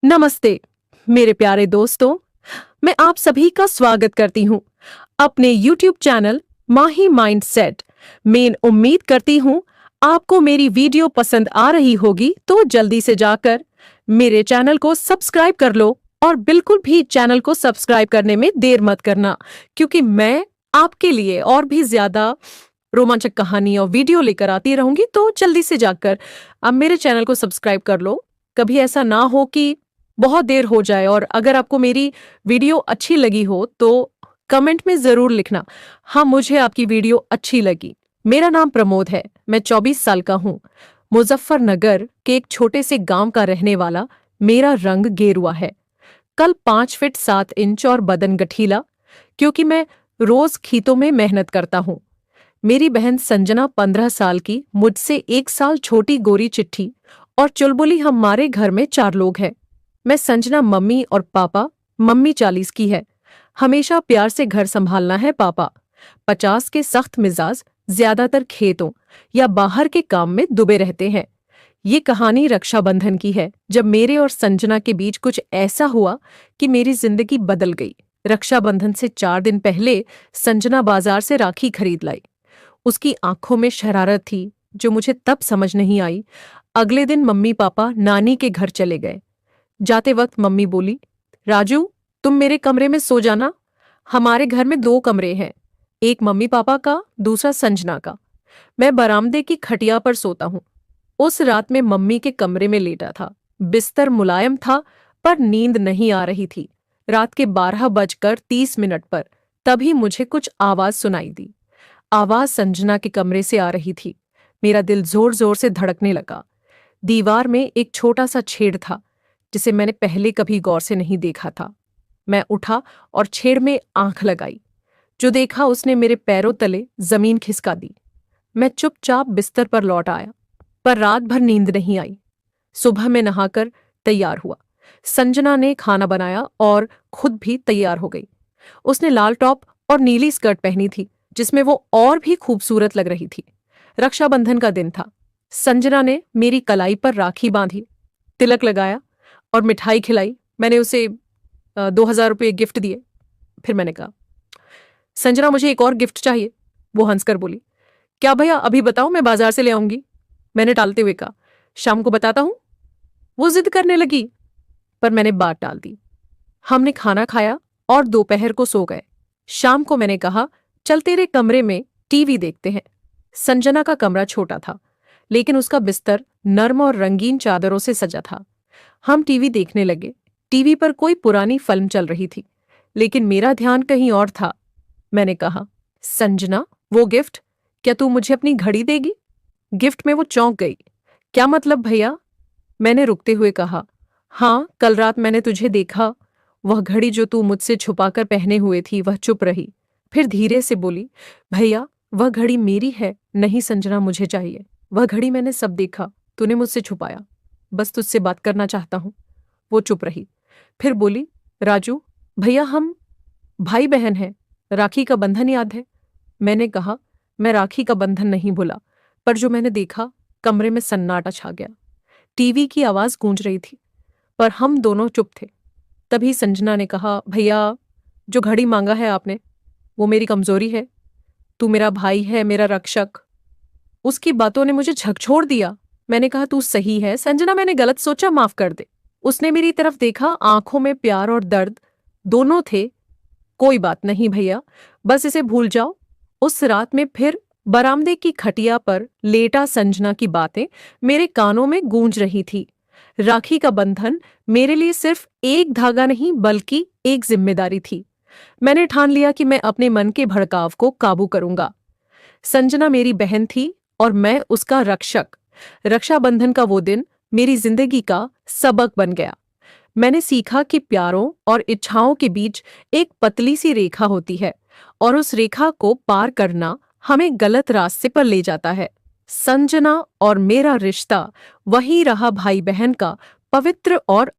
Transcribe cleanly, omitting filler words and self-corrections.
नमस्ते मेरे प्यारे दोस्तों। मैं आप सभी का स्वागत करती हूँ अपने YouTube चैनल माही माइंडसेट में। उम्मीद करती हूँ आपको मेरी वीडियो पसंद आ रही होगी, तो जल्दी से जाकर मेरे चैनल को सब्सक्राइब कर लो और बिल्कुल भी चैनल को सब्सक्राइब करने में देर मत करना, क्योंकि मैं आपके लिए और भी ज्यादा रोमांचक कहानी और वीडियो लेकर आती रहूंगी। तो जल्दी से जाकर अब मेरे चैनल को सब्सक्राइब कर लो। कभी ऐसा ना हो कि बहुत देर हो जाए। और अगर आपको मेरी वीडियो अच्छी लगी हो तो कमेंट में जरूर लिखना, हाँ मुझे आपकी वीडियो अच्छी लगी। मेरा नाम प्रमोद है, मैं 24 साल का हूँ। मुजफ्फरनगर के एक छोटे से गांव का रहने वाला। मेरा रंग गेरुआ है, कल 5 फीट 7 इंच और बदन गठीला, क्योंकि मैं रोज खेतों में मेहनत करता हूँ। मेरी बहन संजना 15 साल की, मुझसे 1 साल छोटी, गोरी चिट्ठी और चुलबुली। हमारे घर में 4 लोग हैं। मैं, संजना, मम्मी और पापा। मम्मी 40 की है, हमेशा प्यार से घर संभालना है। पापा 50 के, सख्त मिजाज, ज्यादातर खेतों या बाहर के काम में डूबे रहते हैं। ये कहानी रक्षाबंधन की है, जब मेरे और संजना के बीच कुछ ऐसा हुआ कि मेरी जिंदगी बदल गई। रक्षाबंधन से 4 दिन पहले संजना बाजार से राखी खरीद लाई। उसकी आंखों में शरारत थी जो मुझे तब समझ नहीं आई। अगले दिन मम्मी पापा नानी के घर चले गए। जाते वक्त मम्मी बोली, राजू तुम मेरे कमरे में सो जाना। हमारे घर में 2 कमरे हैं, एक मम्मी पापा का, दूसरा संजना का। मैं बरामदे की खटिया पर सोता हूँ। उस रात में मम्मी के कमरे में लेटा था। बिस्तर मुलायम था पर नींद नहीं आ रही थी। रात के 12:30 पर तभी मुझे कुछ आवाज सुनाई दी। आवाज संजना के कमरे से आ रही थी। मेरा दिल जोर जोर से धड़कने लगा। दीवार में एक छोटा सा छेद था जिसे मैंने पहले कभी गौर से नहीं देखा था। मैं उठा और छेद में आंख लगाई। जो देखा उसने मेरे पैरों तले जमीन खिसका दी। मैं चुपचाप बिस्तर पर लौट आया, पर रात भर नींद नहीं आई। सुबह में नहाकर तैयार हुआ। संजना ने खाना बनाया और खुद भी तैयार हो गई। उसने लाल टॉप और नीली स्कर्ट पहनी थी, जिसमें वो और भी खूबसूरत लग रही थी। रक्षाबंधन का दिन था। संजना ने मेरी कलाई पर राखी बांधी, तिलक लगाया और मिठाई खिलाई। मैंने उसे 2000 रुपये गिफ्ट दिए। फिर मैंने कहा, संजना मुझे एक और गिफ्ट चाहिए। वो हंसकर बोली, क्या भैया, अभी बताओ, मैं बाजार से ले आऊंगी। मैंने टालते हुए कहा, शाम को बताता हूं। वो जिद करने लगी, पर मैंने बात टाल दी। हमने खाना खाया और दोपहर को सो गए। शाम को मैंने कहा, चल तेरे कमरे में टीवी देखते हैं। संजना का कमरा छोटा था, लेकिन उसका बिस्तर नर्म और रंगीन चादरों से सजा था। हम टीवी देखने लगे। टीवी पर कोई पुरानी फिल्म चल रही थी, लेकिन मेरा ध्यान कहीं और था। मैंने कहा, संजना वो गिफ्ट, क्या तू मुझे अपनी घड़ी देगी? गिफ्ट में वो चौंक गई। क्या मतलब भैया? मैंने रुकते हुए कहा, हाँ, कल रात मैंने तुझे देखा। वह घड़ी जो तू मुझसे छुपाकर पहने हुए थी। वह चुप रही, फिर धीरे से बोली, भैया वह घड़ी मेरी है। नहीं संजना, मुझे चाहिए। वह घड़ी मैंने सब देखा, तूने मुझसे छुपाया। बस तुझसे बात करना चाहता हूं। वो चुप रही, फिर बोली, राजू भैया हम भाई बहन हैं, राखी का बंधन याद है? मैंने कहा, मैं राखी का बंधन नहीं भूला, पर जो मैंने देखा। कमरे में सन्नाटा छा गया। टीवी की आवाज गूंज रही थी, पर हम दोनों चुप थे। तभी संजना ने कहा, भैया जो घड़ी मांगा है आपने, वो मेरी कमजोरी है। तू मेरा भाई है, मेरा रक्षक। उसकी बातों ने मुझे झकझोर दिया। मैंने कहा, तू सही है संजना, मैंने गलत सोचा, माफ कर दे। उसने मेरी तरफ देखा, आंखों में प्यार और दर्द दोनों थे। कोई बात नहीं भैया, बस इसे भूल जाओ। उस रात में फिर बरामदे की खटिया पर लेटा संजना की बातें मेरे कानों में गूंज रही थी। राखी का बंधन मेरे लिए सिर्फ एक धागा नहीं, बल्कि एक जिम्मेदारी थी। मैंने ठान लिया कि मैं अपने मन के भड़काव को काबू करूंगा। संजना मेरी बहन थी और मैं उसका रक्षक। रक्षाबंधन का वो दिन मेरी जिंदगी का सबक बन गया। मैंने सीखा कि प्यारों और इच्छाओं के बीच एक पतली सी रेखा होती है, और उस रेखा को पार करना हमें गलत रास्ते पर ले जाता है। संजना और मेरा रिश्ता वही रहा, भाई बहन का, पवित्र और